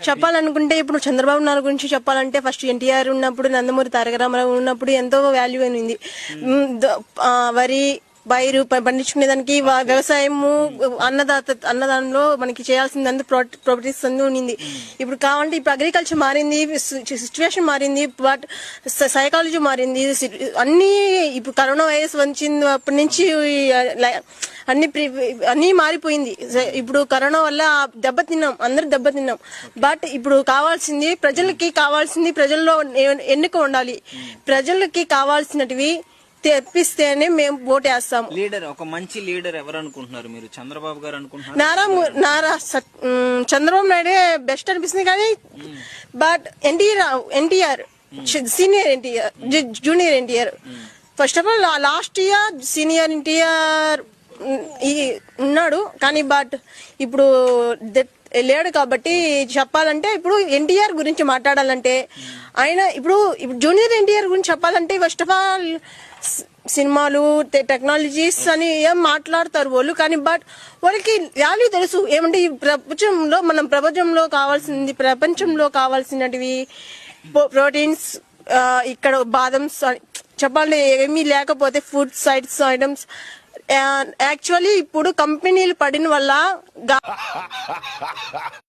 చెప్పాలనుకుంటే ఇప్పుడు చంద్రబాబు నాయుడు గురించి చెప్పాలంటే ఫస్ట్ ఎన్టీఆర్ ఉన్నప్పుడు, నందమూరి తారక రామారావు ఉన్నప్పుడు ఎంతో వాల్యూ అయింది. వరి పైరు పండించుకునే దానికి వ్యవసాయము అన్నదానంలో మనకి చేయాల్సిందంతా ప్రాపర్టీస్ అందు ఉన్నింది. ఇప్పుడు కావాలంటే ఇప్పుడు అగ్రికల్చర్ మారింది, సిచ్యువేషన్ మారింది, బట్ సైకాలజీ మారింది. అన్ని ఇప్పుడు కరోనా వైరస్ వచ్చినప్పటి నుంచి అన్ని మారిపోయింది. ఇప్పుడు కరోనా వల్ల అందరూ దెబ్బతిన్నాం. బట్ ఇప్పుడు ప్రజల్లో ఎన్నిక ఉండాలి. ప్రజలకి కావాల్సినటివి తెప్పిస్తేనే మేము ఓటేస్తాం. లీడర్, ఒక మంచి లీడర్ ఎవరు అనుకుంటున్నారు మీరు? చంద్రబాబు గారు అనుకుంటున్నారు? చంద్రబాబు నాయుడే బెస్ట్ అనిపిస్తుంది. కానీ but NTR senior NTR, junior NTR, first of all last year senior NTR ఉన్నాడు. కానీ బట్ ఇప్పుడు లేడు. కాబట్టి చెప్పాలంటే ఇప్పుడు ఎన్టీఆర్ గురించి మాట్లాడాలంటే ఆయన ఇప్పుడు జూనియర్ ఎన్టీఆర్ గురించి చెప్పాలంటే ఫస్ట్ ఆఫ్ ఆల్ సినిమాలు, టెక్నాలజీస్ అని ఏం మాట్లాడతారు వాళ్ళు. కానీ బట్ వాళ్ళకి వాల్యూ తెలుసు. ఏమంటే ఈ ప్రపంచంలో కావాల్సినటివి ప్రోటీన్స్, ఇక్కడ బాదమ్స్ చెప్పాలంటే ఏమీ లేకపోతే ఫుడ్ సైడ్స్ ఐటమ్స్. యాక్చువల్లీ ఇప్పుడు కంపెనీలు పడిన వల్ల